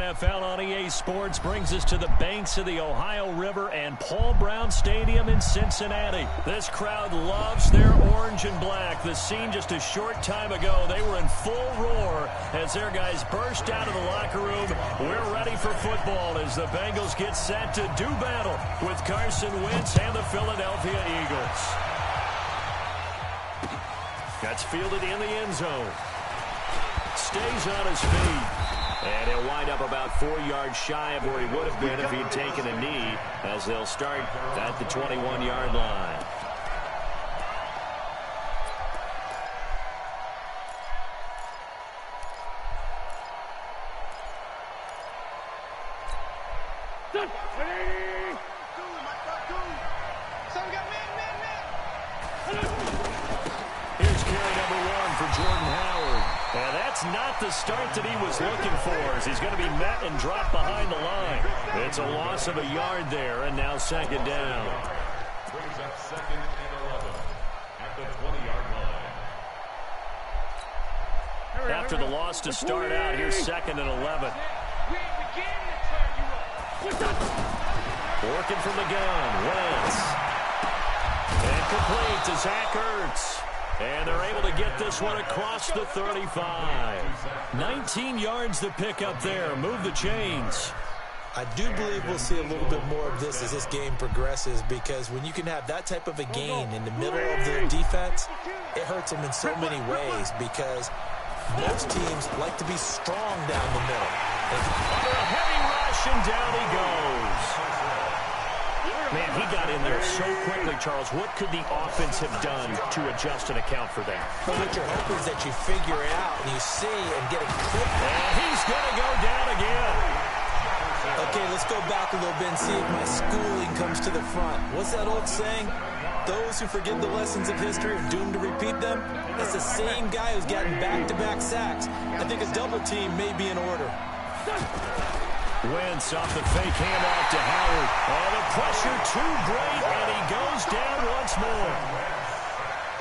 NFL on EA Sports brings us to the banks of the Ohio River and Paul Brown Stadium in Cincinnati. This crowd loves their orange and black. The scene just a short time ago, they were in full roar as their guys burst out of the locker room. We're ready for football as the Bengals get set to do battle with Carson Wentz and the Philadelphia Eagles. That's fielded in the end zone. Stays on his feet. And he'll wind up about 4 yards shy of where he would have been if he'd taken a knee, as they'll start at the 21-yard line. Here's carry number 1 for Jordan Howard. And that's not the start that he was looking for, as he's going to be met and dropped behind the line. It's a loss of a yard there, and now second down. Brings up 2nd and 11 at the 20-yard line. After the loss to start out, here's 2nd and 11. Working from the gun, Wentz. And complete to Zach Ertz. And they're able to get this one across the 35. 19 yards to pick up there. Move the chains. I do believe we'll see a little bit more of this as this game progresses, because when you can have that type of a gain in the middle of the defense, it hurts them in so many ways, because most teams like to be strong down the middle. Under a heavy rush, and down he goes. Man, he got in there so quickly, Charles. What could the offense have done to adjust and account for that? But what you're hoping is that you figure it out and you see and get a clip. And he's going to go down again. Okay, let's go back a little bit and see if my schooling comes to the front. What's that old saying? Those who forget the lessons of history are doomed to repeat them. That's the same guy who's gotten back-to-back sacks. I think a double team may be in order. Wentz off the fake handoff to Howard. Oh, the pressure too great, and he goes down once more.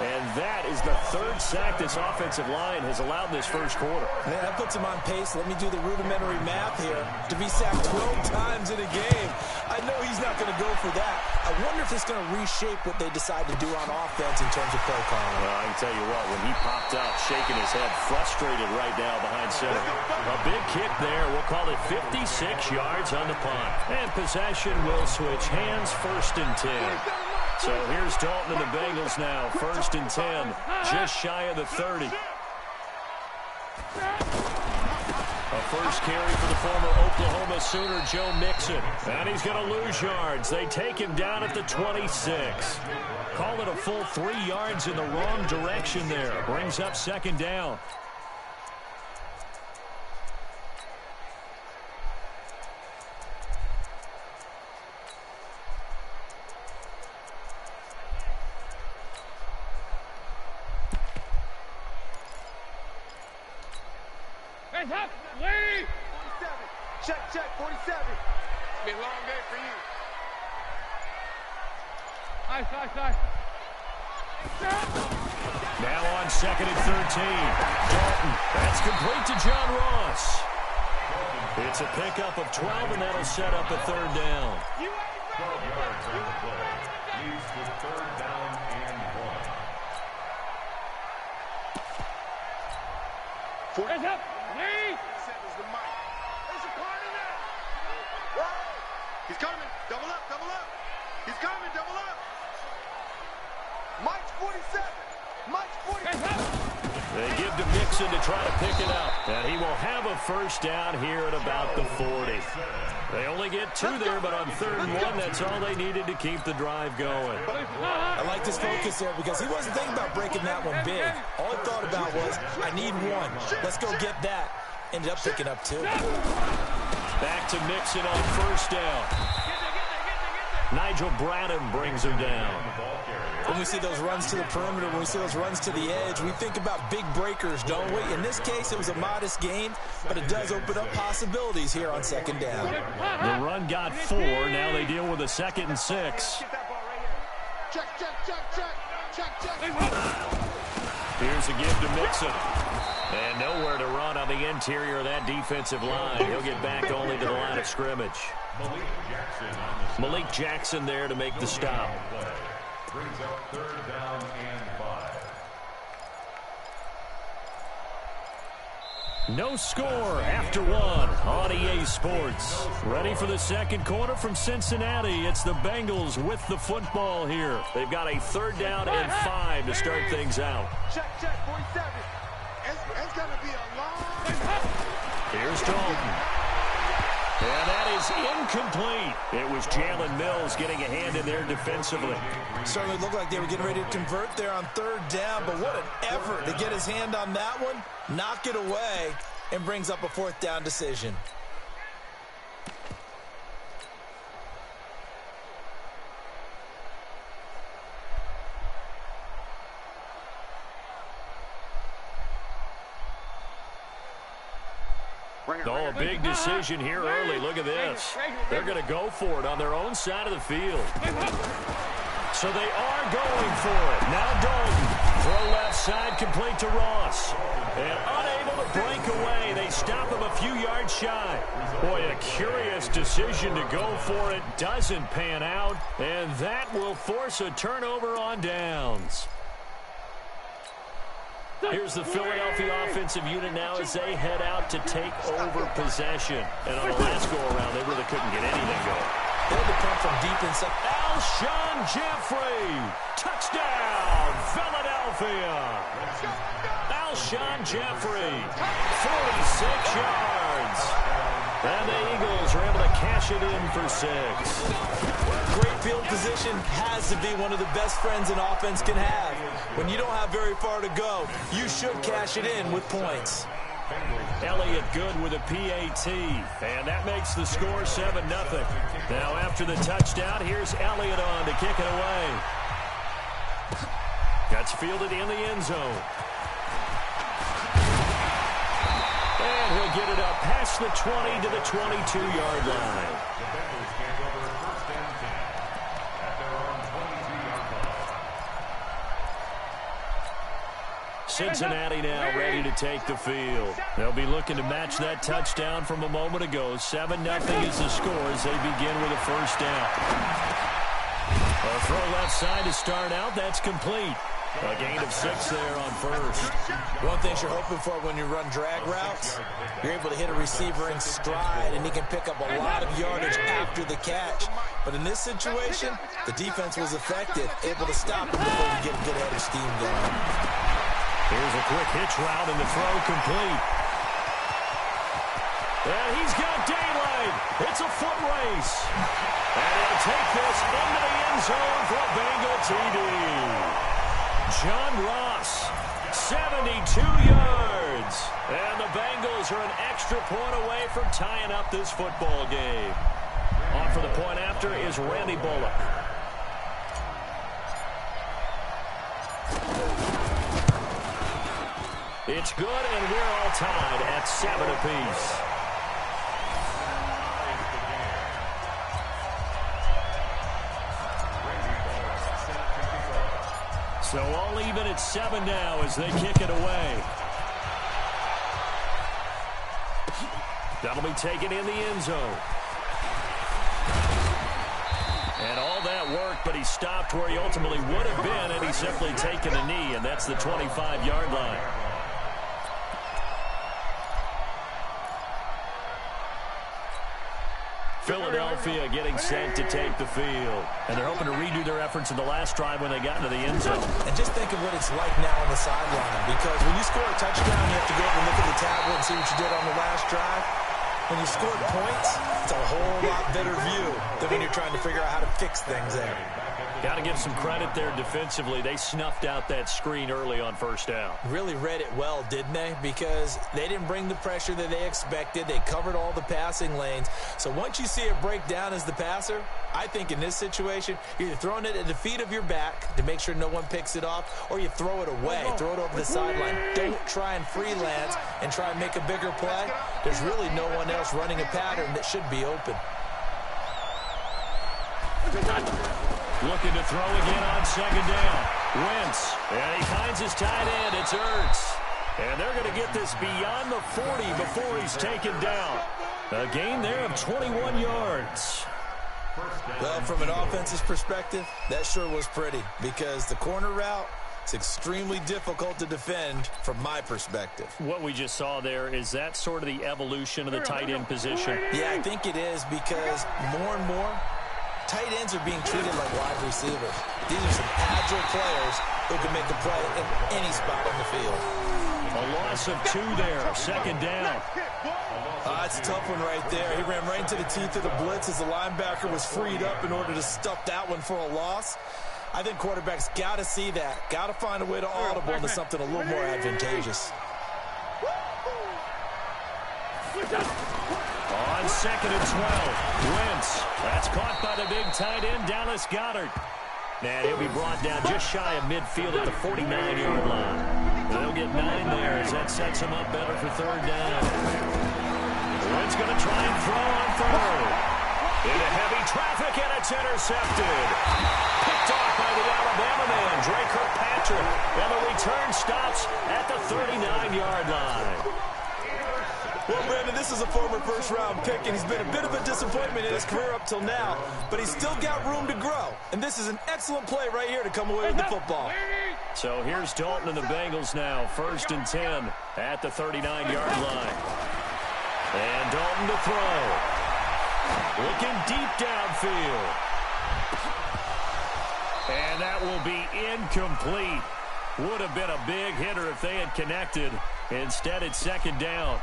And that is the 3rd sack this offensive line has allowed in this first quarter. Man, that puts him on pace. Let me do the rudimentary math here. To be sacked 12 times in a game, I know he's not going to go for that. I wonder if it's going to reshape what they decide to do on offense in terms of play calling. Well, I can tell you what, when he popped up, shaking his head, frustrated right now behind center. A big kick there. We'll call it 56 yards on the punt. And possession will switch hands, 1st and 10. So here's Dalton and the Bengals now, 1st and 10, just shy of the 30. A first carry for the former Oklahoma Sooner, Joe Mixon. And he's going to lose yards. They take him down at the 26. Call it a full 3 yards in the wrong direction there. Brings up 2nd down. Check, 47. It's been a long day for you. Nice. Now on 2nd and 13. Dalton, that's complete to John Ross. It's a pickup of 12, and that'll set up a 3rd down. 12 yards on the play. Leads to 3rd down and 1. Hands up, Lee! Settles the mic. There's a party now. He's coming. Double up. He's coming. Double up. Mike's 47. They give to Mixon to try to pick it up. And he will have a 1st down here at about the 40. They only get 2 there, but on 3rd and 1, that's all they needed to keep the drive going. I like this focus there because he wasn't thinking about breaking that one big. All he thought about was, I need 1. Let's go get that. Ended up picking up 2. Back to Mixon on 1st down. Nigel Bradham brings him down. When we see those runs to the perimeter, when we see those runs to the edge, we think about big breakers, don't we? In this case, it was a modest gain, but it does open up possibilities here on 2nd down. The run got 4. Now they deal with a 2nd and 6. Here's a give to Mixon. And nowhere to run on the interior of that defensive line. He'll get back only to the line of scrimmage. Malik Jackson there to make the stop. Brings up 3rd down and 5. No score after 1 on EA Sports. Ready for the second quarter from Cincinnati. It's the Bengals with the football here. They've got a 3rd down and 5 to start things out. Check, 47. It's going to be a long... Here's Dalton. And that is incomplete. It was Jalen Mills getting a hand in there defensively. Certainly looked like they were getting ready to convert there on 3rd down, but what an effort to get his hand on that one, knock it away, and brings up a 4th down decision. Oh, a big decision here early. Look at this. They're going to go for it on their own side of the field. So they are going for it. Now Dalton. Throw left side, complete to Ross. And unable to break away. They stop him a few yards shy. Boy, a curious decision to go for it. Doesn't pan out. And that will force a turnover on downs. Here's the Philadelphia offensive unit now as they head out to take over possession. And on the last go-around, they really couldn't get anything going. They had to come from deep inside. Alshon Jeffrey, touchdown, Philadelphia. Alshon Jeffrey, 46 yards. And the Eagles are able to cash it in for 6. Great field position has to be one of the best friends an offense can have. When you don't have very far to go, you should cash it in with points. Elliott good with a PAT, and that makes the score 7-0. Now after the touchdown, here's Elliott on to kick it away. That's fielded in the end zone. And he'll get it up past the 20 to the 22-yard line. Cincinnati now ready to take the field. They'll be looking to match that touchdown from a moment ago. 7-0 is the score as they begin with a 1st down. A throw left side to start out. That's complete. A gain of 6 there on 1st. One thing you're hoping for when you run drag routes, you're able to hit a receiver in stride, and he can pick up a lot of yardage after the catch. But in this situation, the defense was effective, able to stop him before you get a good head of steam going. Here's a quick hitch route, and the throw complete. And he's got daylight. It's a foot race. And he'll take this into the end zone for a Bengal TD. John Ross, 72 yards. And the Bengals are an extra point away from tying up this football game. On for the point after is Randy Bullock. It's good, and we're all tied at 7 apiece. So all even at 7 now as they kick it away. That'll be taken in the end zone. And all that worked, but he stopped where he ultimately would have been, and he's simply taken a knee, and that's the 25-yard line. Philadelphia getting set to take the field. And they're hoping to redo their efforts in the last drive when they got into the end zone. And just think of what it's like now on the sideline. Because when you score a touchdown, you have to go over and look at the tablet and see what you did on the last drive. When you scored points, it's a whole lot better view than when you're trying to figure out how to fix things there. Got to give some credit there defensively. They snuffed out that screen early on 1st down. Really read it well, didn't they? Because they didn't bring the pressure that they expected. They covered all the passing lanes. So once you see it break down as the passer, I think in this situation, you're either throwing it at the feet of your back to make sure no one picks it off, or you throw it away, throw it over the sideline. Don't try and freelance and try and make a bigger play. There's really no one else running a pattern that should be open. Looking to throw again on second down. Wentz. And he finds his tight end. It's Ertz. And they're going to get this beyond the 40 before he's taken down. A gain there of 21 yards. Well, from an offensive perspective, that sure was pretty because the corner route is extremely difficult to defend from my perspective. What we just saw there, is that sort of the evolution of the tight end position? Yeah, I think it is because more and more, tight ends are being treated like wide receivers. These are some agile players who can make a play in any spot on the field. A loss of 2 there, second down. That's a tough one right there. He ran right into the teeth of the blitz as the linebacker was freed up in order to stuff that one for a loss. I think quarterbacks got to see that. Got to find a way to audible into something a little more advantageous. On second and 12, Wentz. That's caught by the big tight end, Dallas Goedert. And he'll be brought down just shy of midfield at the 49-yard line. They'll get 9 there as that sets him up better for third down. Wentz going to try and throw on third. Into heavy traffic, and it's intercepted. Picked off by the Alabama man, Drake Kirkpatrick. And the return stops at the 39-yard line. Well, Brandon, this is a former first-round pick, and he's been a bit of a disappointment in his career up till now, but he's still got room to grow. And this is an excellent play right here to come away with the football. So here's Dalton and the Bengals now, 1st and 10 at the 39-yard line. And Dalton to throw. Looking deep downfield. And that will be incomplete. Would have been a big hitter if they had connected. Instead, it's second down.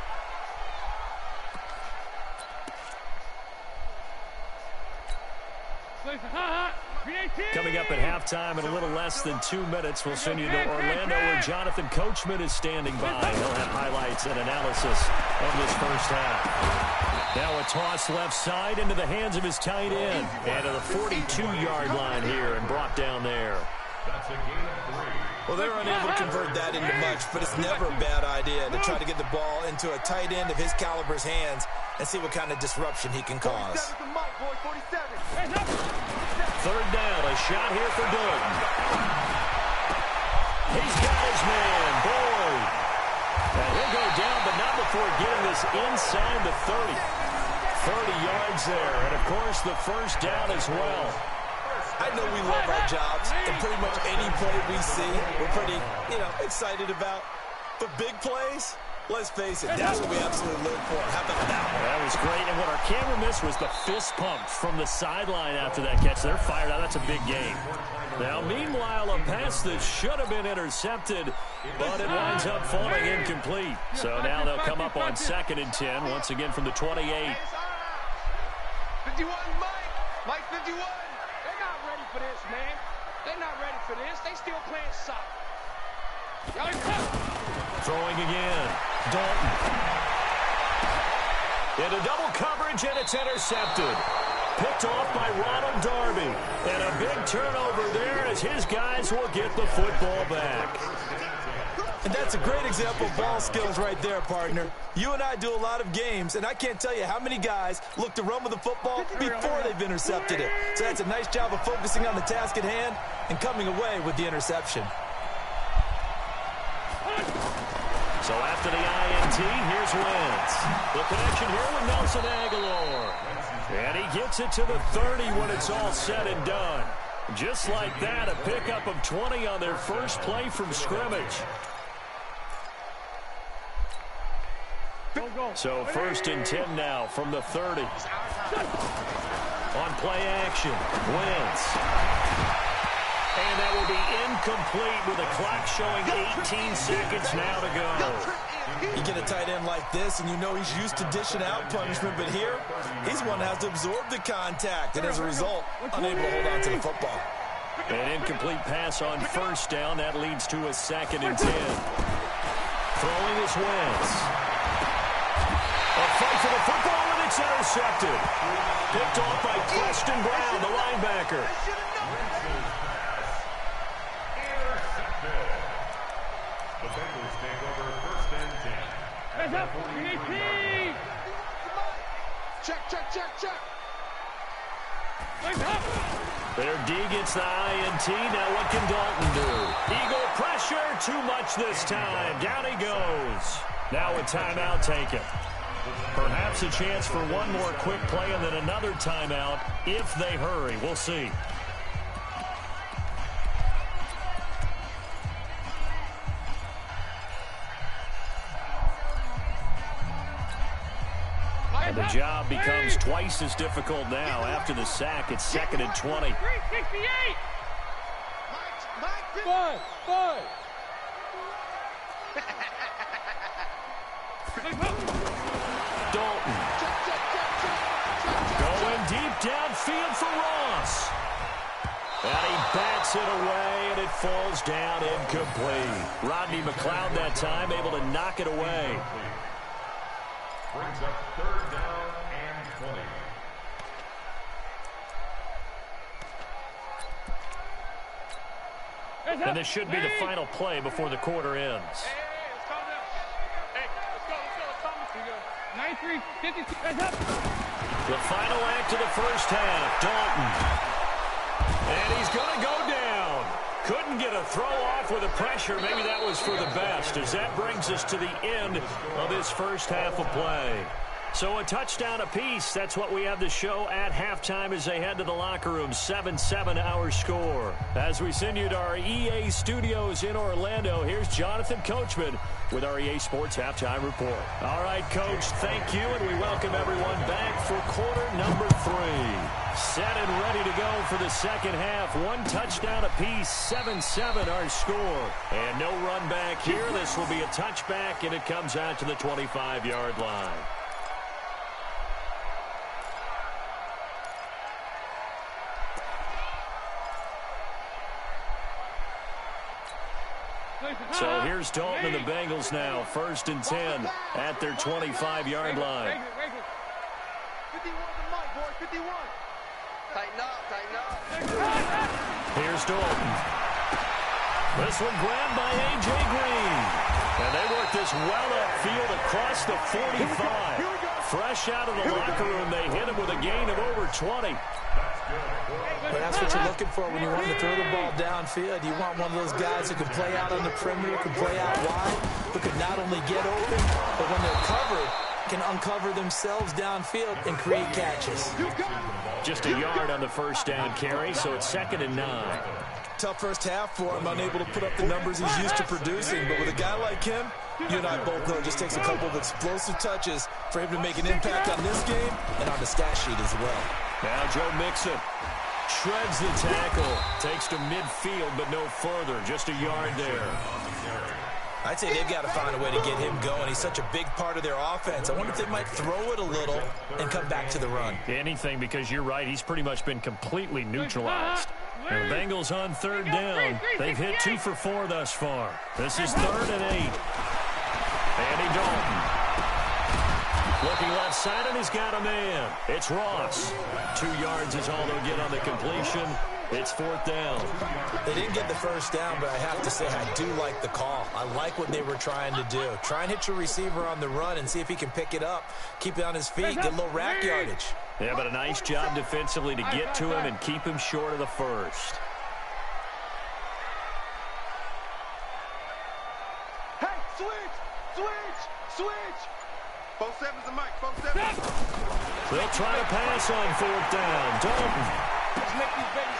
Coming up at halftime in a little less than 2 minutes, we'll send you to Orlando where Jonathan Coachman is standing by. He'll have highlights and analysis of this first half. Now a toss left side into the hands of his tight end. And to the 42-yard line here and brought down there. That's a gain of 3. Well, they were unable to convert that into much, but it's never a bad idea to try to get the ball into a tight end of his caliber's hands and see what kind of disruption he can cause. Third down, a shot here for Dalton. He's got his man, Boyd. And he'll go down, but not before getting this inside the 30. 30 yards there, and of course the first down as well. I know we love our jobs, and pretty much any play we see, we're pretty, excited about. But big plays, let's face it, that's what we absolutely live for. How about that one? That was great, and what our camera missed was the fist pump from the sideline after that catch. They're fired out. That's a big game. Now, meanwhile, a pass that should have been intercepted, but it winds up falling incomplete. So now they'll come up on 2nd and 10, once again from the 28. 51, Mike 51. They're not ready for this, man. They're not ready for this. They still playing soft. Throwing again. Dalton. Into double coverage, and it's intercepted. Picked off by Ronald Darby. And a big turnover there as his guys will get the football back. And that's a great example of ball skills right there, partner. You and I do a lot of games, and I can't tell you how many guys look to run with the football before they've intercepted it. So that's a nice job of focusing on the task at hand and coming away with the interception. So after the INT, here's Wentz. The connection here with Nelson Aguilar. And he gets it to the 30 when it's all said and done. Just like that, a pickup of 20 on their first play from scrimmage. So 1st and 10 now from the 30. On play action, Wentz. And that will be incomplete with a clock showing 18 seconds now to go. You get a tight end like this, and you know he's used to dishing out punishment, but here, he's one that has to absorb the contact, and as a result, unable to hold on to the football. An incomplete pass on first down. That leads to a 2nd and 10. Throwing is Wentz. A fight for the football, and it's intercepted. Picked off by Preston Brown, the linebacker. The Bengals take over 1st and 10. Check. Their D gets the INT. Now what can Dalton do? Eagle pressure. Too much this time. Down he goes. Now a timeout taken. Perhaps a chance for one more quick play and then another timeout if they hurry. We'll see. And the job becomes twice as difficult now after the sack. It's 2nd and 20. 368. Five. Dalton. Going deep downfield for Ross. And he bats it away, and it falls down incomplete. Rodney McLeod that time able to knock it away. Brings up 3rd down and 20. And this should be the final play before the quarter ends. Hey, let's calm down. Hey, let's go. Let's calm down. 93, 52, heads up. The final act of the first half, Dalton. And he's going to go down. Couldn't get a throw off with the pressure. Maybe that was for the best, as that brings us to the end of this first half of play. So a touchdown apiece. That's what we have to show at halftime as they head to the locker room. 7-7 our score. As we send you to our EA studios in Orlando, here's Jonathan Coachman with our EA Sports Halftime Report. All right, Coach, thank you, and we welcome everyone back for quarter number 3. Set and ready to go for the second half. One touchdown apiece, 7-7 our score. And no run back here. This will be a touchback, and it comes out to the 25-yard line. So here's Dalton and the Bengals now. 1st and 10 at their 25-yard line. 51 to Mike, boy, 51. Tighten up. Here's Dalton. This one grabbed by A.J. Green. And they work this well upfield across the 45. Fresh out of the locker room, they hit him with a gain of over 20. But that's what you're looking for when you want to throw the ball downfield. You want one of those guys who can play out on the perimeter, can play out wide, who can not only get open, but when they're covered, can uncover themselves downfield and create catches. Just a yard on the first down carry, so it's 2nd and 9. Tough first half for him, unable to put up the numbers he's used to producing. But with a guy like him, you and I both know it just takes a couple of explosive touches for him to make an impact on this game and on the stat sheet as well. Now Joe Mixon shreds the tackle, takes to midfield, but no further, just a yard there. I'd say they've got to find a way to get him going. He's such a big part of their offense. I wonder if they might throw it a little and come back to the run. Anything, because you're right, he's pretty much been completely neutralized. And the Bengals on 3rd down. They've hit 2 for 4 thus far. This is 3rd and 8. Andy Dalton. Looking left side, and he's got a man. It's Ross. 2 yards is all they'll get on the completion. It's 4th down. They didn't get the first down, but I have to say I do like the call. I like what they were trying to do. Try and hit your receiver on the run and see if he can pick it up, keep it on his feet, get a little rack yardage. Yeah, but a nice job defensively to get to him and keep him short of the first. Hey, switch. Both sevens and Mike, both sevens. They'll try to pass on 4th down. Dalton.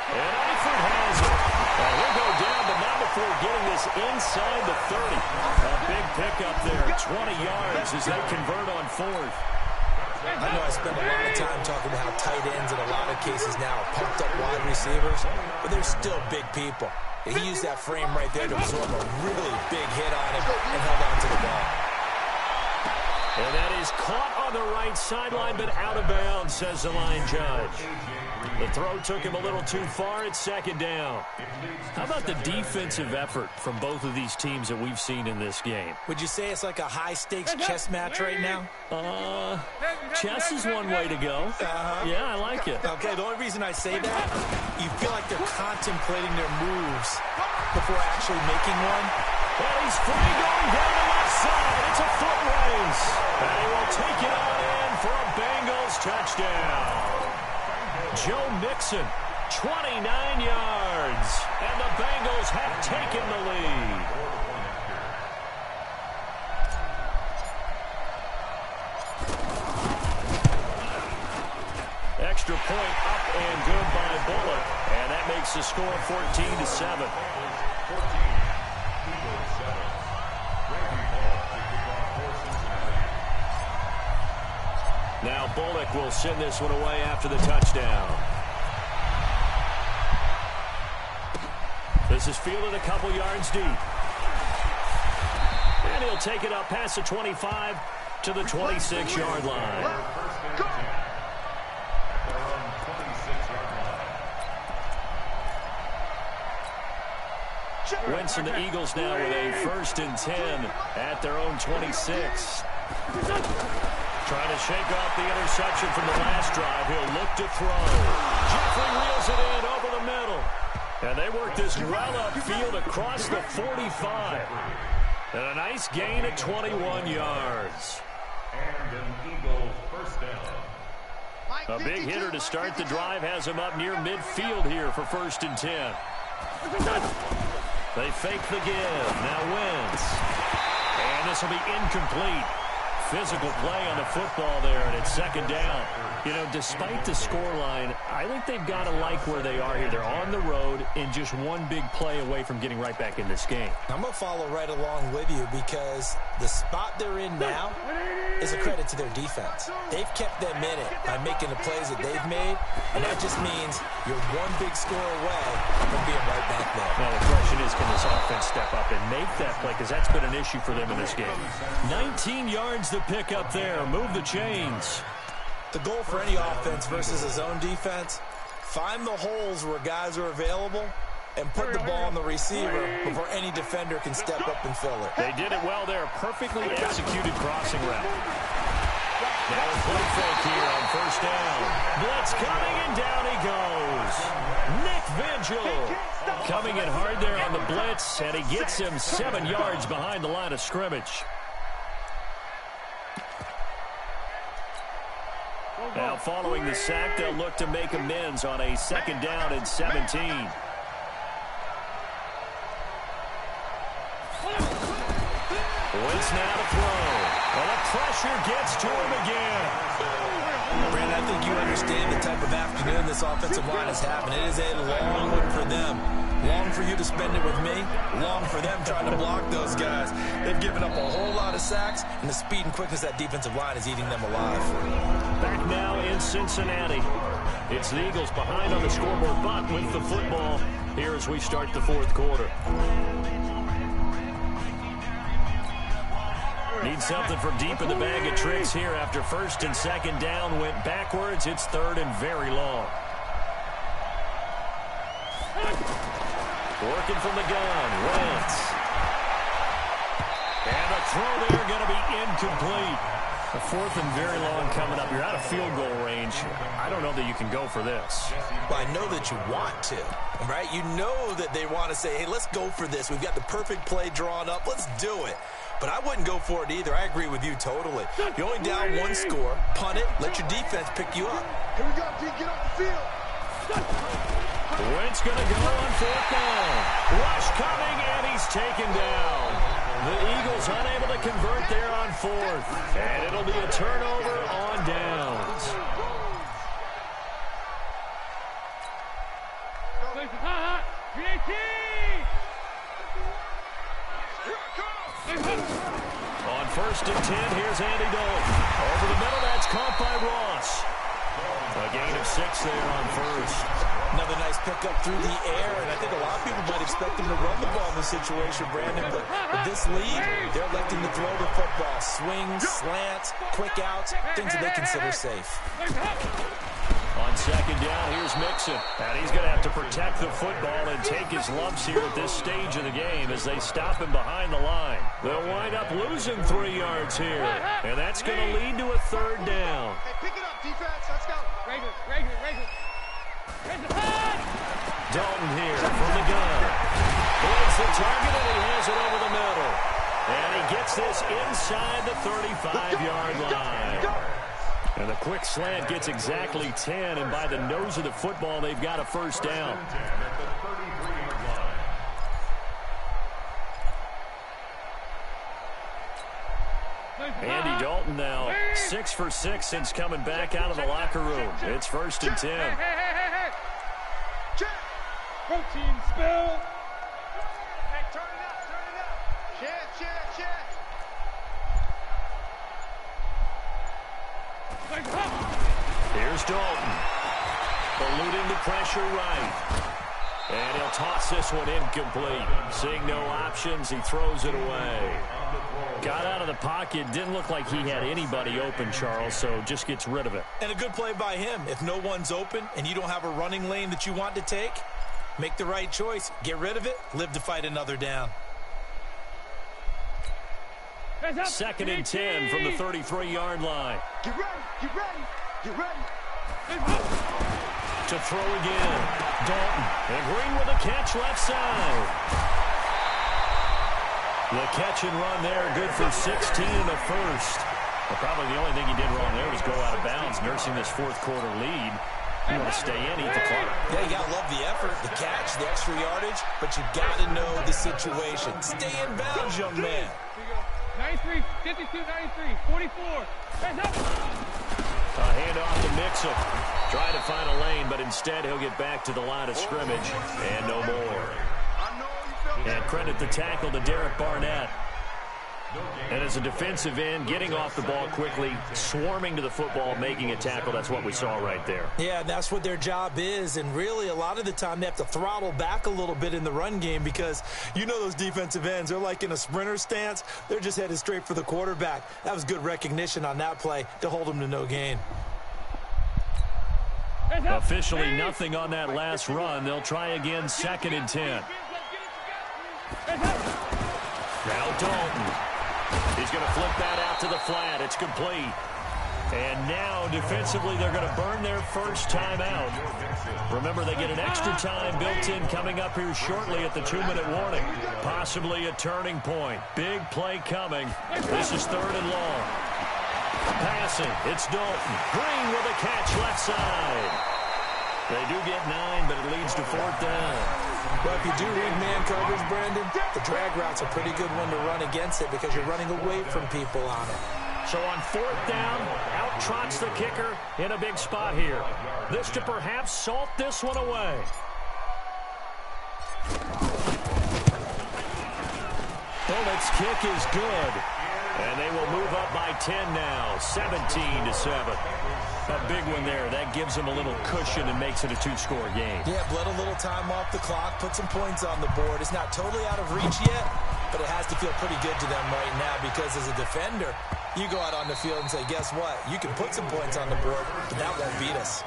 And Eifert has it. And he'll go down, but not before getting this inside the 30. A big pickup there, 20 yards as they convert on 4th. I know I spend a lot of time talking about how tight ends in a lot of cases now are pumped up wide receivers, but they're still big people. And he used that frame right there to absorb a really big hit on him and held on to the ball. And that is caught on the right sideline, but out of bounds, says the line judge. The throw took him a little too far. It's 2nd down. How about the defensive effort from both of these teams that we've seen in this game? Would you say it's like a high-stakes chess match right now? Chess is one way to go. Yeah, I like it. Okay, the only reason I say that, you feel like they're contemplating their moves before actually making one. And he's free going down the left side. It's a foot race. And he will take it on in for a Bengals touchdown. Joe Mixon 29 yards. And the Bengals have taken the lead. Extra point up and good by Bullock. And that makes the score 14-7. Now Bullock will send this one away after the touchdown. This is fielded a couple yards deep. And he'll take it up past the 25 to the 26-yard line. Wentz and the Eagles now with a 1st and 10 at their own 26. Trying to shake off the interception from the last drive. He'll look to throw. Jeffrey reels it in over the middle. And they work this well upfield across the 45. And a nice gain at 21 yards. And an Eagles first down. A big hitter to start the drive has him up near midfield here for 1st and 10. They fake the give. Now Wentz. And this will be incomplete. Physical play on the football there, and it's 2nd down. You know, despite the scoreline, I think they've got to like where they are here. They're on the road and just one big play away from getting right back in this game. I'm going to follow right along with you because the spot they're in now is a credit to their defense. They've kept them in it by making the plays that they've made, and that just means you're one big score away from being right back there. Well, the question is, can this offense step up and make that play? Because that's been an issue for them in this game. 19 yards to pick up there. Move the chains. The goal for any offense versus a zone defense, find the holes where guys are available and put the ball on the receiver before any defender can step up and fill it. They did it well there. Perfectly executed crossing route. Now a play fake here on 1st down. Blitz coming, and down he goes. Nick Vigil coming in hard there on the blitz, and he gets him 7 yards behind the line of scrimmage. Now following the sack, they'll look to make amends on a 2nd down and 17. Wentz now to throw. Well, the pressure gets to him again. Brandon, I think you understand the type of afternoon this offensive line is having. It is a long one for them. Long for you to spend it with me. Long for them trying to block those guys. They've given up a whole lot of sacks, and the speed and quickness of that defensive line is eating them alive. Back now in Cincinnati. It's the Eagles behind on the scoreboard, but with the football here as we start the 4th quarter. Need something from deep in the bag of tricks here after 1st and 2nd down went backwards. It's 3rd and very long. Working from the gun, Wentz. And the throw there going to be incomplete. The 4th and very long coming up. You're out of field goal range. I don't know that you can go for this. Well, I know that you want to, right? You know that they want to say, hey, let's go for this. We've got the perfect play drawn up. Let's do it. But I wouldn't go for it either. I agree with you totally. You're only down 1 score. Punt it. Let your defense pick you up. Here we go, Pete. Get off the field. Wentz going to go on 4th down. Rush coming, and he's taken down. The Eagles unable to convert there on 4th. And it'll be a turnover on downs. On 1st and 10, here's Andy Dalton. Over the middle, that's caught by Ross. A gain of 6 there on 1st. Another nice pickup through the air, and I think a lot of people might expect him to run the ball in this situation, Brandon, but with this lead, they're electing to throw the football. Swings, slants, quick outs, things that they consider safe. On 2nd down, here's Mixon. And he's going to have to protect the football and take his lumps here at this stage of the game as they stop him behind the line. They'll wind up losing 3 yards here, and that's going to lead to a 3rd down. Hey, pick it up, defense. Let's go. Regular. Dalton here from the gun. Blades the target, and he has it over the middle. And he gets this inside the 35-yard line. And the quick slant gets exactly 10, and by the nose of the football, they've got a first down. Andy Dalton now 6 for 6 since coming back out of the locker room. It's 1st and 10. Protein spill. Hey, turn it up, turn it up. Check. Here's Dalton. Eluding the pressure right. And he'll toss this one incomplete. Seeing no options, he throws it away. Got out of the pocket. Didn't look like he had anybody open, Charles, so just gets rid of it. And a good play by him. If no one's open and you don't have a running lane that you want to take, make the right choice. Get rid of it. Live to fight another down. 2nd and 10 from the 33-yard line. Get ready. To throw again. Dalton. And Green with a catch left side. The catch and run there, good for 16 and a first. Well, probably the only thing he did wrong there was go out of bounds, nursing this fourth-quarter lead. You want to stay in, eat the clock. Yeah, you got to love the effort, the catch, the extra yardage, but you got to know the situation. Stay in bounds, young man. 93, 52, 93, 44. A handoff to Mixon. Trying to find a lane, but instead he'll get back to the line of scrimmage. And no more. And credit the tackle to Derek Barnett. And as a defensive end, getting off the ball quickly, swarming to the football, making a tackle, that's what we saw right there. Yeah, that's what their job is, and really a lot of the time they have to throttle back a little bit in the run game because you know those defensive ends, they're like in a sprinter stance. They're just headed straight for the quarterback. That was good recognition on that play to hold them to no gain. Officially nothing on that last run. They'll try again, 2nd and 10. Now Dalton. He's going to flip that out to the flat. It's complete. And now, defensively, they're going to burn their first time out. Remember, they get an extra time built in coming up here shortly at the 2-minute warning. Possibly a turning point. Big play coming. This is 3rd and long. Passing. It's Dalton. Green with a catch left side. They do get 9, but it leads to 4th down. Well, if you do read man coverage, Brandon, the drag route's a pretty good one to run against it because you're running away from people on it. So on 4th down, out trots the kicker in a big spot here. This to perhaps salt this one away. Bullett's kick is good. And they will move up by 10 now, 17-7. A big one there. That gives them a little cushion and makes it a 2-score game. Yeah, bled a little time off the clock, put some points on the board. It's not totally out of reach yet, but it has to feel pretty good to them right now because as a defender, you go out on the field and say, guess what? You can put some points on the board, but that won't beat us.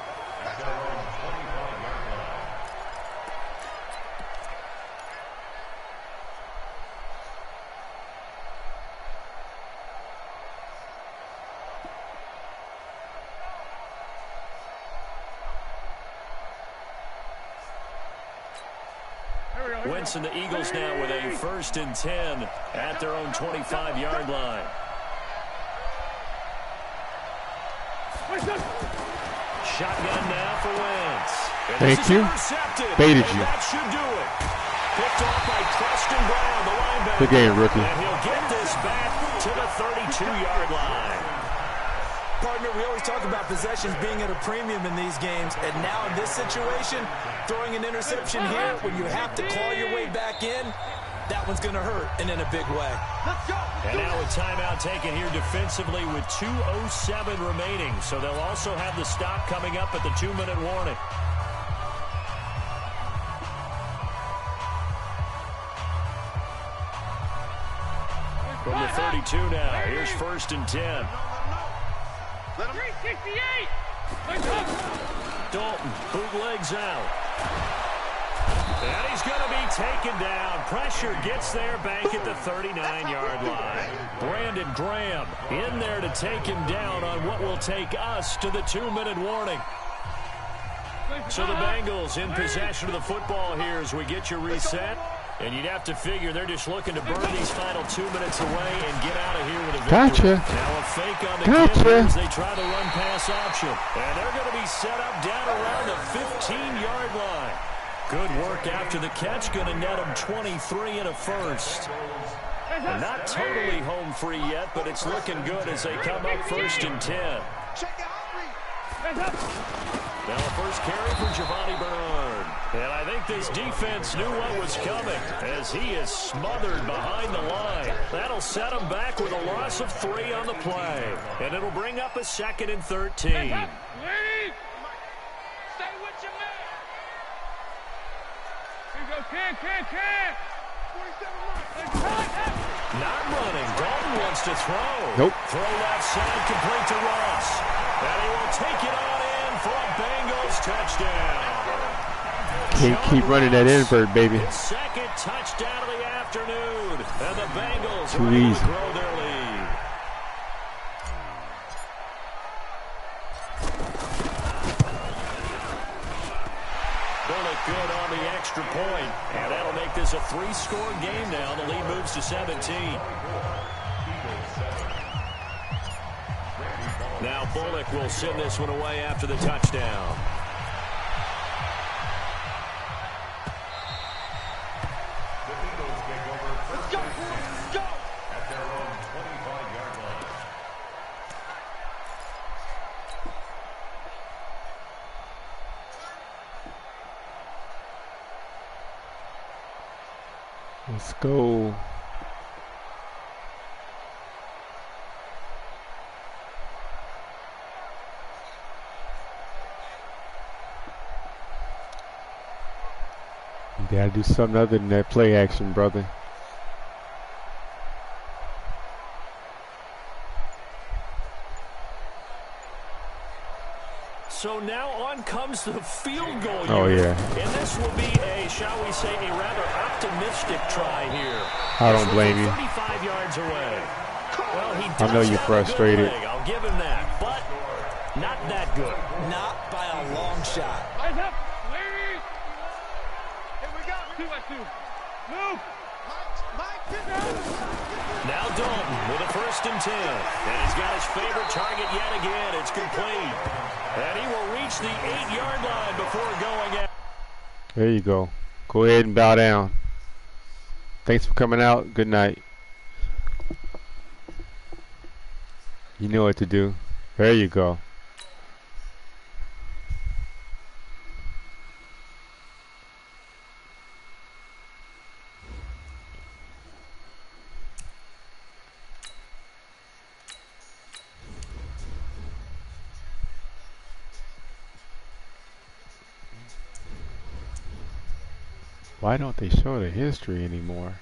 Wentz and the Eagles now with a 1st and 10 at their own 25-yard line. Shotgun now for Wentz. Thank you. Baited you. That should do it. Picked off by Preston Brown, the linebacker. Good game, rookie. And he'll get this back to the 32-yard line. Partner, we always talk about possessions being at a premium in these games, and now in this situation, throwing an interception here when you have to claw your way back in, that one's going to hurt, and in a big way. And now a timeout taken here defensively with 2:07 remaining, so they'll also have the stop coming up at the 2-minute warning. From the 32 now, here's 1st and 10. 368. Dalton bootlegs out. And he's going to be taken down. Pressure gets there, bank at the 39-yard line. Brandon Graham in there to take him down on what will take us to the 2-minute warning. So the Bengals in possession of the football here as we get you reset. And you'd have to figure they're just looking to burn these final 2 minutes away and get out of here with a victory. Gotcha. Now a fake on the kid as they try the run pass option. And they're going to be set up down around the 15-yard line. Good work after the catch. Going to net them 23 and a first. They're not totally home free yet, but it's looking good as they come up 1st and 10. Now a first carry for Giovanni Bernard. And I think this defense knew what was coming as he is smothered behind the line. That'll set him back with a loss of 3 on the play. And it'll bring up a 2nd and 13. Stay with your man. Here you go, Ken. Not running. Dalton wants to throw. Nope. Throw left side, complete to Ross. And he will take it on in for a Bengals touchdown. Can't keep running that invert, baby. His 2nd touchdown of the afternoon. And the Bengals Too are able easy. to grow their lead. Bullock good on the extra point. And that'll make this a 3-score game now. The lead moves to 17. Now Bullock will send this one away after the touchdown. The Eagles take over first and 10 at their own 25-yard line. Let's go. You gotta do something other than that play action, brother. So now on comes the field goal Oh, unit. yeah. And this will be a, shall we say, a rather optimistic try here. I don't blame you. 35 yards away. Well, he I does know you're have a frustrated. good leg, I'll give him that, but not that good. Not by a long shot. Eyes up. Ladies. Here we go. 2-by-2. Move. Now Dalton with a 1st and 10. And he's got his favorite target yet again. It's complete. And he will reach the 8-yard line before going out. There you go. Go ahead and bow down. Thanks for coming out. Good night. You know what to do. There you go. Why don't they show the history anymore?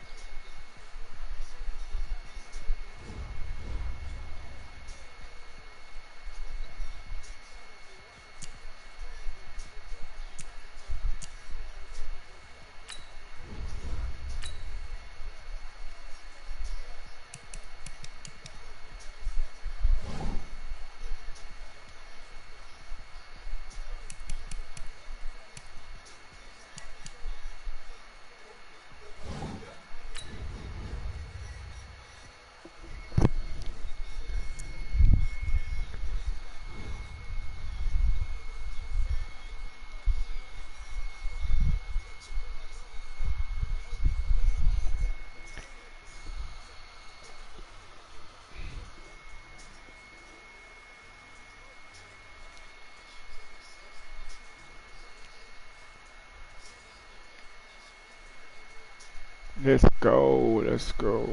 Let's go, let's go.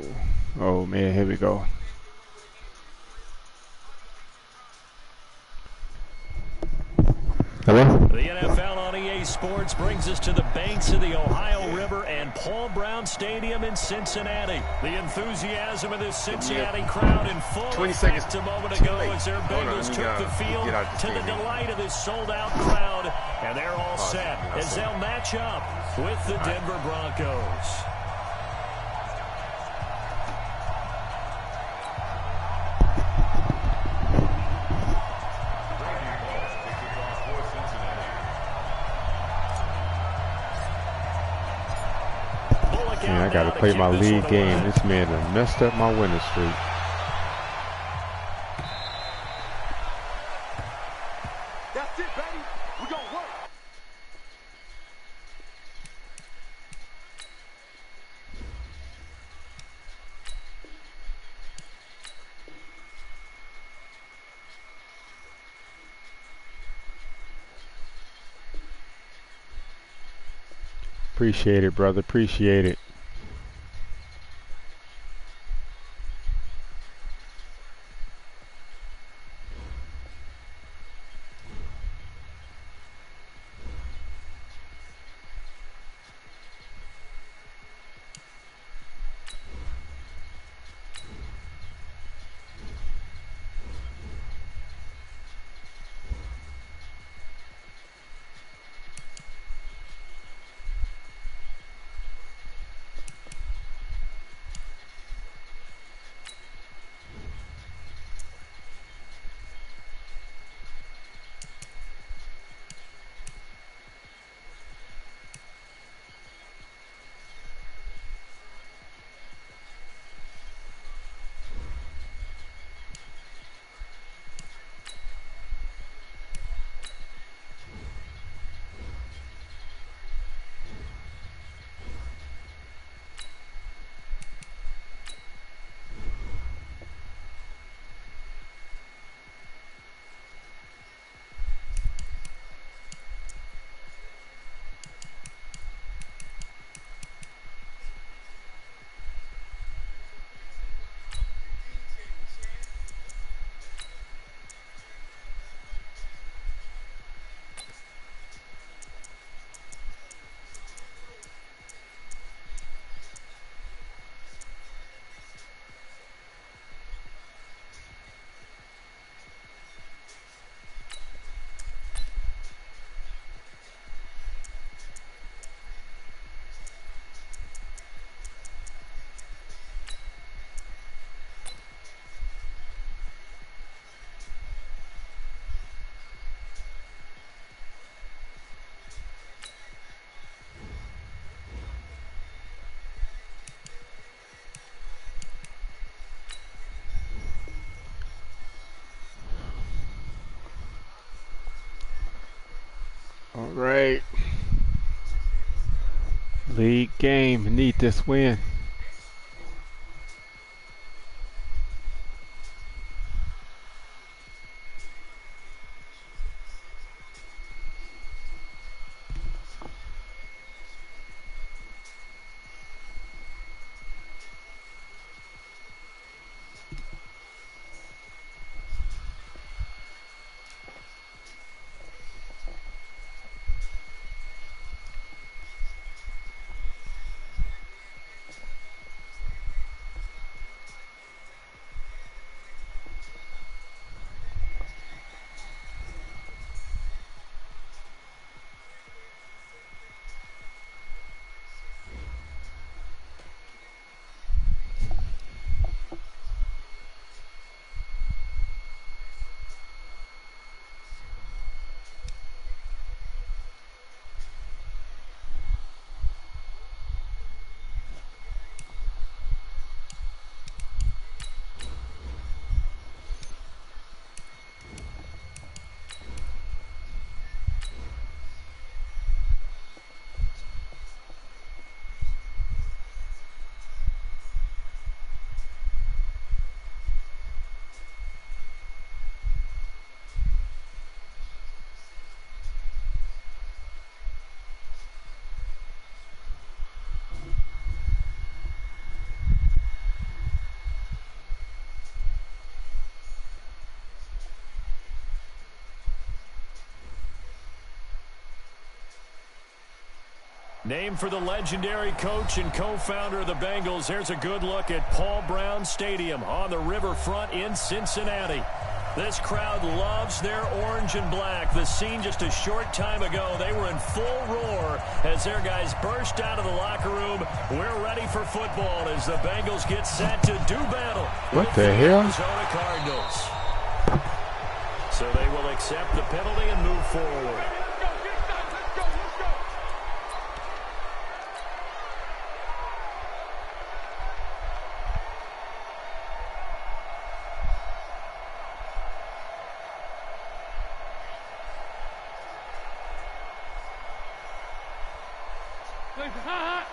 Oh man, here we go. Hello? The NFL on EA Sports brings us to the banks of the Ohio River and Paul Brown Stadium in Cincinnati. The enthusiasm of this Cincinnati crowd in full 20 effect seconds. a moment ago Too late. as their Bengals took the field get out this to the game. delight of this sold-out crowd. And they're all set as they'll match up with the Denver Broncos. down. Man, I gotta now play kick my this league one game. away. This man done messed up my winning streak. That's it, baby. We're gonna work. Appreciate it, brother. Appreciate it. All right. League game. Need this win. Named for the legendary coach and co-founder of the Bengals, here's a good look at Paul Brown Stadium on the riverfront in Cincinnati. This crowd loves their orange and black. The scene just a short time ago, they were in full roar as their guys burst out of the locker room. We're ready for football as the Bengals get set to do battle. What the hell? Arizona Cardinals. So they will accept the penalty and move forward. VAT!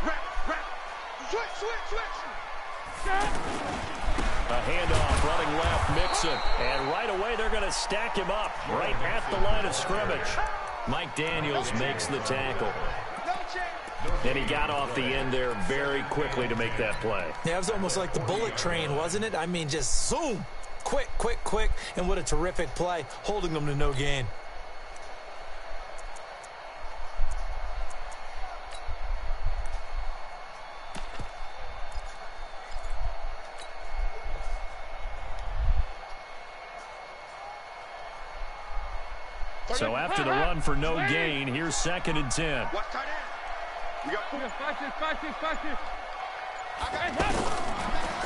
Rep. Switch. A handoff running left, Mixon. And right away they're going to stack him up right at the line of scrimmage. Mike Daniels makes the tackle. And he got off the end there very quickly to make that play. Yeah, it was almost like the bullet train, wasn't it? I mean, just zoom. Quick. And what a terrific play, holding them to no gain. So after the run for no gain, here's 2nd and 10. Watch tight end. We got four. Watch this.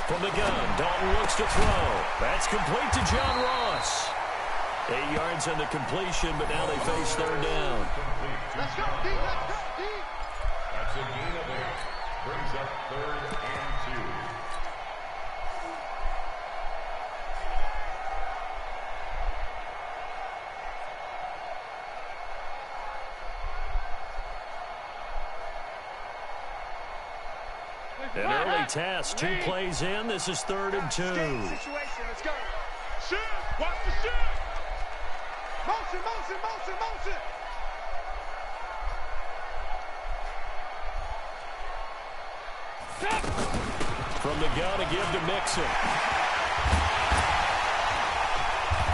From the gun, Dalton looks to throw. That's complete to John Ross. 8 yards on the completion, but now they face 3rd down. Let's go, D. That's a gain of 8. Brings up 3rd and 2. An early test, 2 plays in. This is 3rd and 2. Situation, let's go. Shoot, watch the shoot. Motion. From the gun to give to Mixon.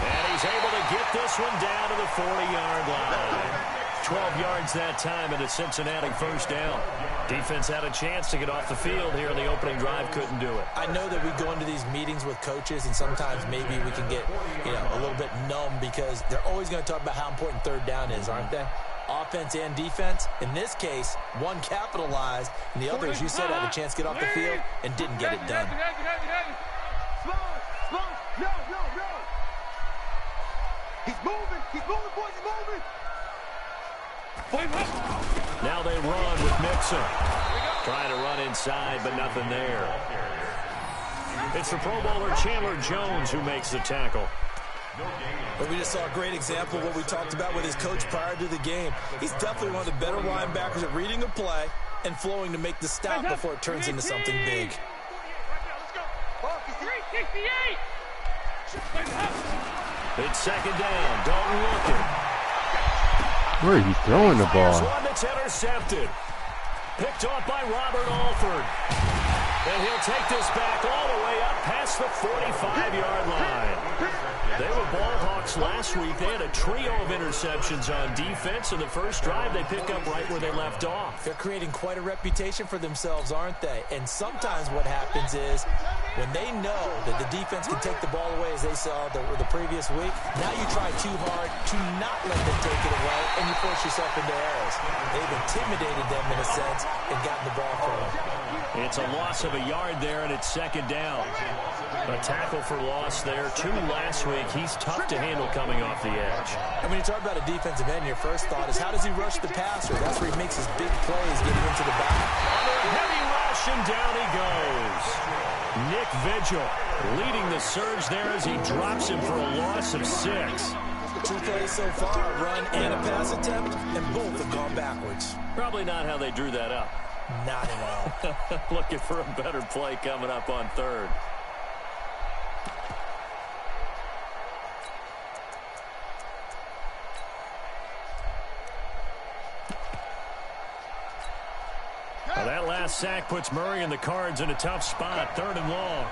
And he's able to get this one down to the 40-yard line. 12 yards that time and a Cincinnati 1st down. Defense had a chance to get off the field here in the opening drive, couldn't do it. I know that we go into these meetings with coaches, and sometimes maybe we can get, a little bit numb because they're always going to talk about how important 3rd down is, aren't they? Offense and defense. In this case, one capitalized, and the other, as you said, had a chance to get off the field and didn't get it done. Slow. No. He's moving, boys, he's moving. Now they run with Mixon. Trying to run inside, but nothing there. It's the Pro Bowler Chandler Jones who makes the tackle. But we just saw a great example of what we talked about with his coach prior to the game. He's definitely one of the better linebackers at reading a play and flowing to make the stop before it turns into something big. 368! It's 2nd down. Dalton looking. Where are you throwing the Fires ball? one that's intercepted. Picked off by Robert Alford. And he'll take this back all the way up past the 45-yard line. They were ball hawks last week. They had a trio of interceptions on defense. In the first drive, they pick up right where they left off. They're creating quite a reputation for themselves, aren't they? And sometimes what happens is when they know that the defense can take the ball away, as they saw the previous week, now you try too hard to not let them take it away, and you force yourself into errors. They've intimidated them in a sense and gotten the ball from them. It's a loss of a yard there, and it's 2nd down. A tackle for loss there. 2 last week. He's tough to handle coming off the edge. And when you talk about a defensive end, your first thought is how does he rush the passer? That's where he makes his big plays getting into the back. Under a heavy rush, and down he goes. Nick Vigil leading the surge there as he drops him for a loss of 6. 2 plays so far, a run and a pass attempt, and both have gone backwards. Probably not how they drew that up. Not at all. Looking for a better play coming up on 3rd. Well, that last sack puts Murray and the Cards in a tough spot. 3rd and long.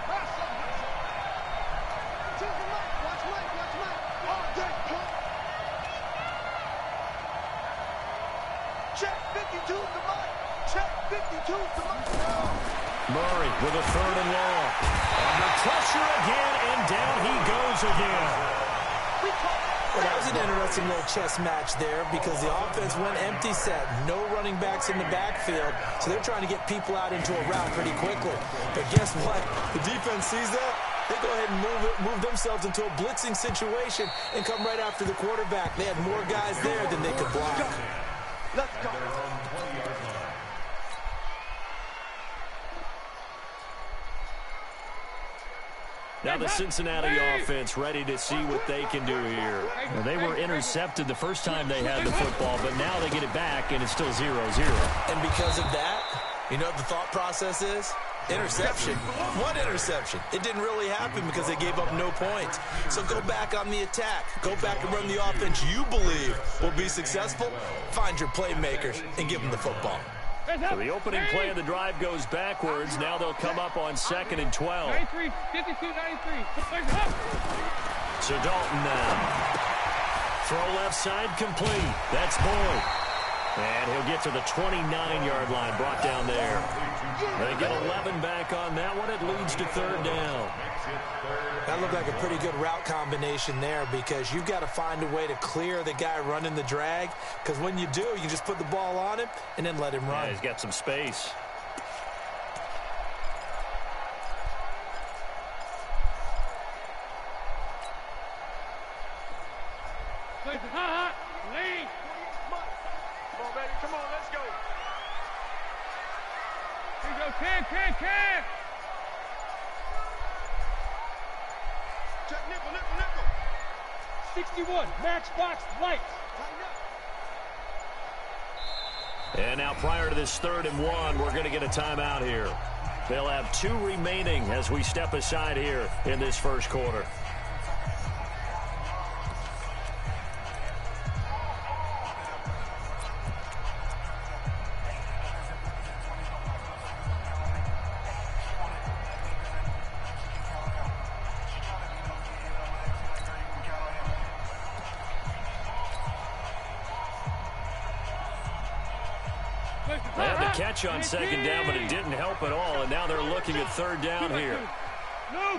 Check 52 to Mike. Check 52 to Mike. Murray with a 3rd and long. Under pressure again, and down he goes again. Well, that was an interesting little chess match there because the offense went empty set. No running backs in the backfield, so they're trying to get people out into a route pretty quickly. But guess what? The defense sees that. They go ahead and move themselves into a blitzing situation and come right after the quarterback. They had more guys there than they could block. Let's go. Now the Cincinnati offense ready to see what they can do here. Well, they were intercepted the first time they had the football, but now they get it back, and it's still 0-0. And because of that, you know what the thought process is? Interception. One interception. It didn't really happen because they gave up no points. So go back on the attack. Go back and run the offense you believe will be successful. Find your playmakers and give them the football. So the opening play of the drive goes backwards. Now they'll come up on 2nd and 12. 93, 52, 93. So Dalton now. Throw left side complete. That's Boyd. And he'll get to the 29-yard line, brought down there. They get 11 back on that one. It leads to 3rd down. That looked like a pretty good route combination there because you've got to find a way to clear the guy running the drag, because when you do, you can just put the ball on him and then let him run. Yeah, he's got some space. Lead. Come on, baby. Come on, let's go. Here you go, Cam. Check nickel. 61, matchbox lights. And now prior to this 3rd and 1, we're going to get a timeout here. They'll have 2 remaining as we step aside here in this first quarter. They had the catch on 2nd down, but it didn't help at all, and now they're looking at 3rd down here. No.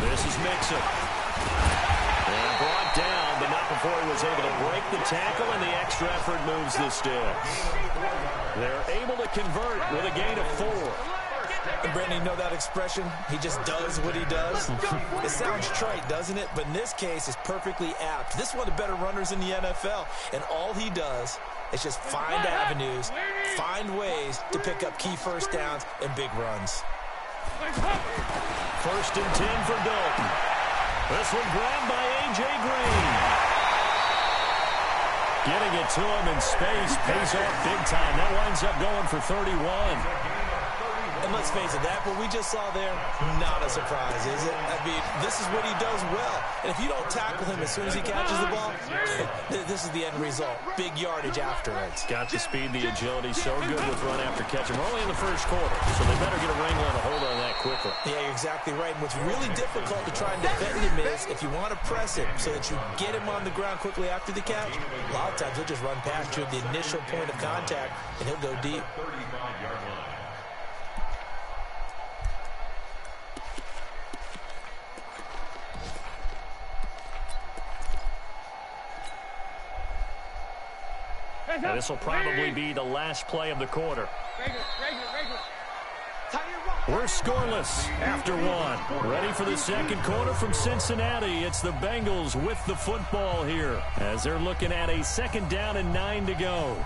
This is Mixon. And brought down, but not before he was able to break the tackle, and the extra effort moves the sticks. They're able to convert with a gain of 4. And Brandon, you know that expression? He just does what he does. It sounds trite, doesn't it? But in this case, it's perfectly apt. This is one of the better runners in the NFL, and all he does is just find avenues, find ways to pick up key first downs and big runs. 1st and 10 for Dalton. This one grabbed by A.J. Green. Getting it to him in space pays off big time. That winds up going for 31. And let's face it, that what we just saw there, not a surprise, is it? I mean, this is what he does well. And if you don't tackle him as soon as he catches the ball, this is the end result. Big yardage afterwards. Got the speed, the agility, so good with run after catch. And we're only in the first quarter, so they better get a wrangle and a hold on that quickly. Yeah, you're exactly right. And what's really difficult to try and defend him is if you want to press him so that you get him on the ground quickly after the catch, a lot of times he'll just run past you at the initial point of contact, and he'll go deep. And this will probably be the last play of the quarter. We're scoreless after 1. Ready for the 2nd quarter from Cincinnati. It's the Bengals with the football here as they're looking at a 2nd down and 9 to go.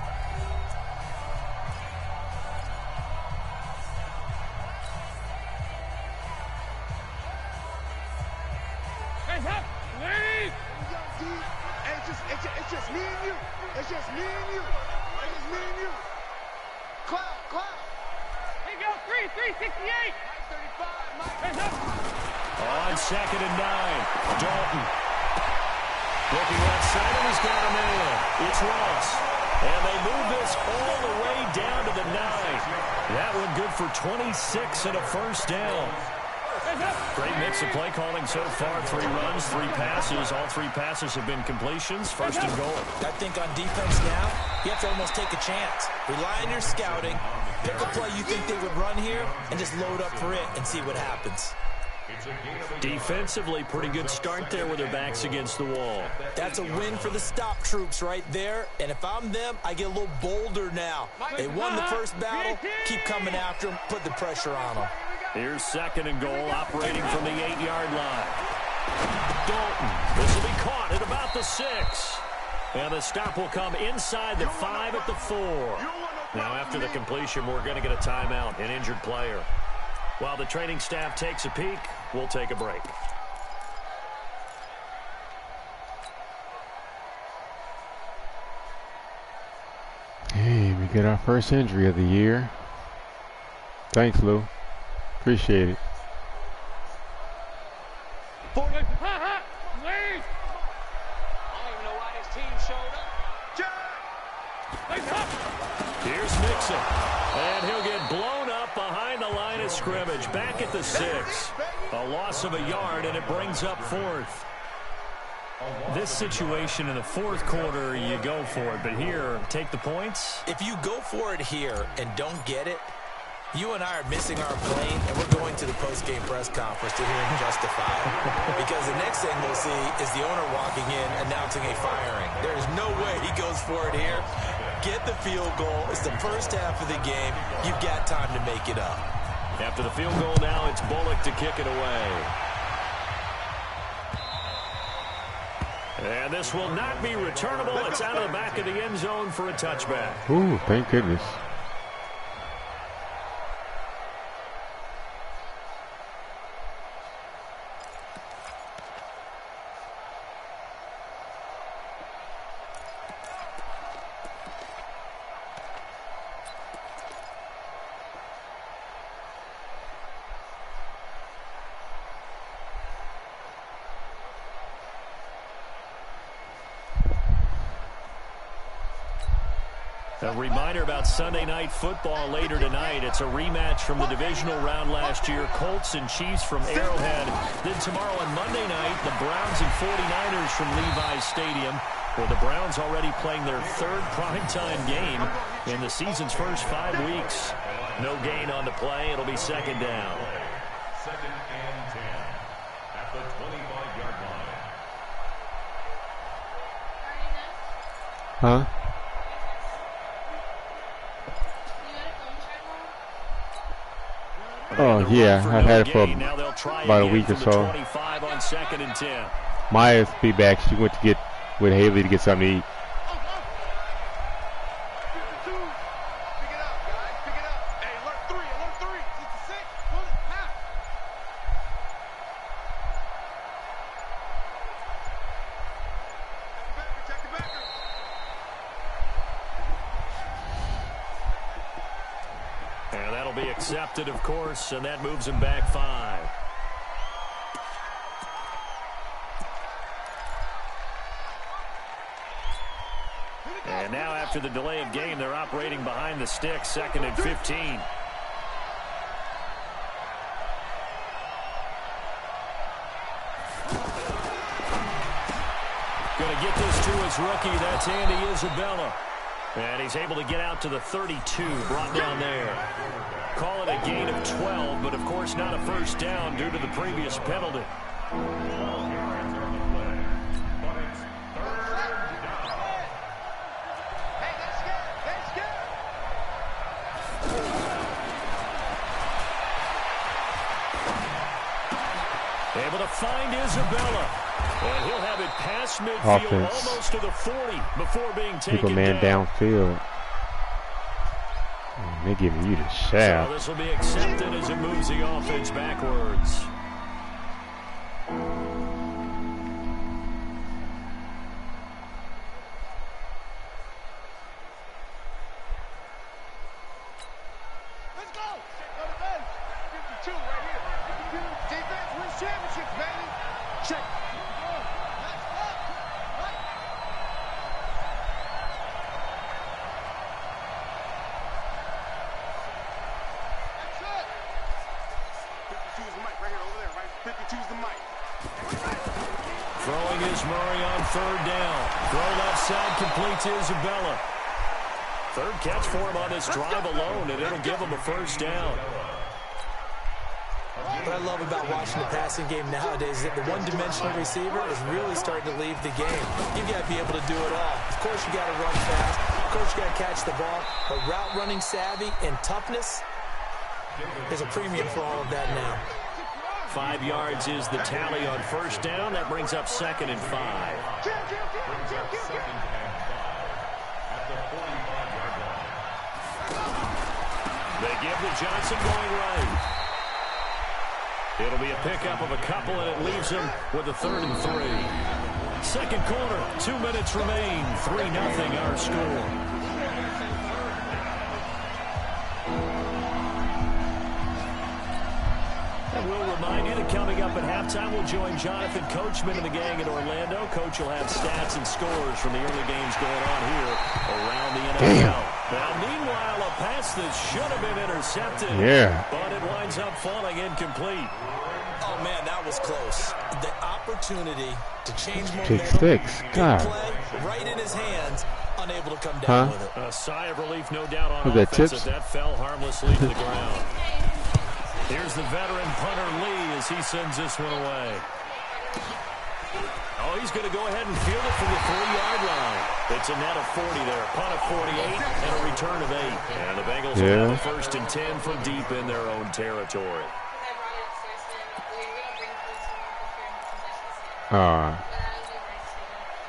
It's just me and you. It's just me and you. It's just me and you. Cloud. Here you go, 368. 35, Mike. On 2nd and 9, Dalton. Looking left side, and he's got a man. It's Ross. And they move this all the way down to the 9. That one good for 26 and a 1st down. Great mix of play calling so far. 3 runs, 3 passes. All 3 passes have been completions. 1st and goal. I think on defense now, you have to almost take a chance. Rely on your scouting. Pick a play you think they would run here and just load up for it and see what happens. Defensively, pretty good start there with their backs against the wall. That's a win for the stop troops right there. And if I'm them, I get a little bolder now. They won the first battle. Keep coming after them. Put the pressure on them. Here's 2nd and goal, operating from the 8-yard line. Dalton, this will be caught at about the 6. And the stop will come inside the 5 at the 4. Now after the completion, we're going to get a timeout, an injured player. While the training staff takes a peek, we'll take a break. Hey, we get our first injury of the year. Thanks, Lou. Appreciate it. Here's Mixon, and he'll get blown up behind the line of scrimmage. Back at the 6. A loss of a yard, and it brings up 4th. This situation in the 4th quarter, you go for it. But here, take the points. If you go for it here and don't get it, you and I are missing our plane, and we're going to the post-game press conference to hear him justify it. Because the next thing we'll see is the owner walking in announcing a firing. There's no way he goes for it here. Get the field goal. It's the first half of the game. You've got time to make it up. After the field goal now, it's Bullock to kick it away. And this will not be returnable. It's out of the back of the end zone for a touchback. Ooh, thank goodness. A reminder about Sunday Night Football later tonight. It's a rematch from the divisional round last year. Colts and Chiefs from Arrowhead. Then tomorrow on Monday night, the Browns and 49ers from Levi's Stadium, where the Browns already playing their 3rd primetime game in the season's first 5 weeks. No gain on the play. It'll be 2nd down. 2nd and 10 at the 25-yard line. Huh? Oh, yeah, I've had it for about a week or so. On 2nd and 10. Maya's be back. She went to get with Haley to get something to eat. Pick it up, guys. Pick it up. Hey, alert 3. Alert 3. 66. Pull it. Half. Check the backer. And that'll be accepted, of course, and that moves him back 5. And now after the delay of game, they're operating behind the stick, 2nd and 15. Going to get this to his rookie. That's Andy Isabella. And he's able to get out to the 32, brought down there. Call it a gain of 12, but of course not a first down due to the previous penalty. Able to find Isabella. And he'll have it past midfield, Offense. almost to the 40 before being taken Keep a man down. downfield. And they're giving you the So shaft. this will be accepted as it moves the offense backwards. Let's go. Go to bed. 52 right here. 52. Defense wins championships, baby. Check. Throwing is Murray on 3rd down. Throw left side, complete to Isabella. 3rd catch for him on this drive alone, and it'll give him a first down. What I love about watching the passing game nowadays is that the one-dimensional receiver is really starting to leave the game. You've got to be able to do it all. Of course, you got to run fast. Of course, you got to catch the ball. But route running savvy and toughness, there's a premium for all of that now. 5 yards is the tally on first down. That brings up 2nd and 5. They give to Johnson going right. It'll be a pickup of a couple, and it leaves him with a 3rd and 3. Second quarter, 2 minutes remain. 3-0 our score. We'll remind you that coming up at halftime, we'll join Jonathan Coachman and the gang in Orlando. Coach will have stats and scores from the early games going on here around the NFL. Now, meanwhile, a pass that should have been intercepted, but it winds up falling incomplete. Oh, man, that was close. The opportunity to change momentum. Pick six. God. Play right in his hands, unable to come down with it. A sigh of relief, no doubt, on Was offense that as that fell harmlessly to the ground. Here's the veteran punter Lee as he sends this one away. Oh, he's going to go ahead and field it from the 3-yard line. It's a net of 40 there. Punt of 48 and a return of 8. And the Bengals will have a 1st and 10 from deep in their own territory.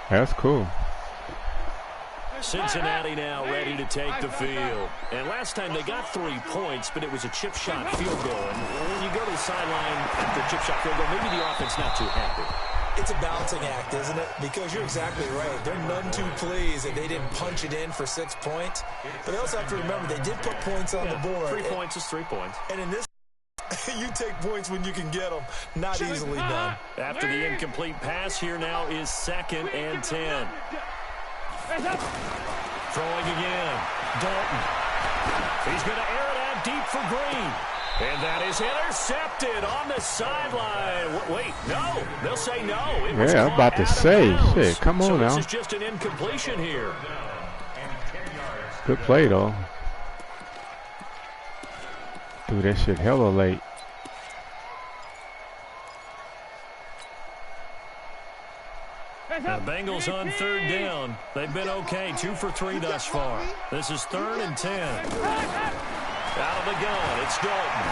That's cool. Cincinnati now ready to take the field. And last time they got 3 points, but it was a chip shot field goal. And when you go to the sideline after a chip shot field goal, maybe the offense not too happy. It's a balancing act, isn't it? Because you're exactly right. They're none too pleased that they didn't punch it in for 6 points. But they also have to remember they did put points on the board. 3 points is 3 points. And in this, you take points when you can get them. Not easily done. After the incomplete pass, here now is 2nd and 10. Throwing again. Dalton. He's going to air it out deep for Green. And that is intercepted on the sideline. Wait, no. They'll say no. It was I'm about to say. Shit, come on now. This is just an incompletion here. Good play, though. Dude, that shit hella late. The Bengals on 3rd down. They've been okay. 2 for 3 thus far. This is 3rd and 10. Out of the gun, it's Dalton.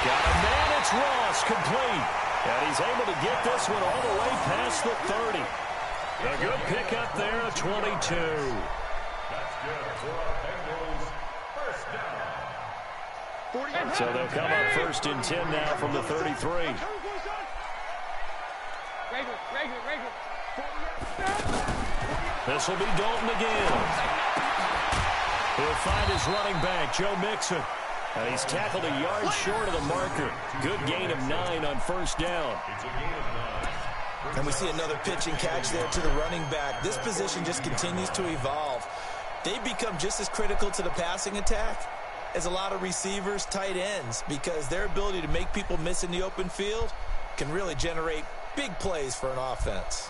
Got a man, it's Ross, complete. And he's able to get this one all the way past the 30. A good pickup there, a 22. That's good for Bengals. First down. So they'll come up 1st and 10 now from the 33. This will be Dalton again. He'll find his running back, Joe Mixon. And he's tackled a yard short of the marker. Good gain of 9 on 1st down. And we see another pitch and catch there to the running back. This position just continues to evolve. They become just as critical to the passing attack as a lot of receivers, tight ends, because their ability to make people miss in the open field can really generate big plays for an offense.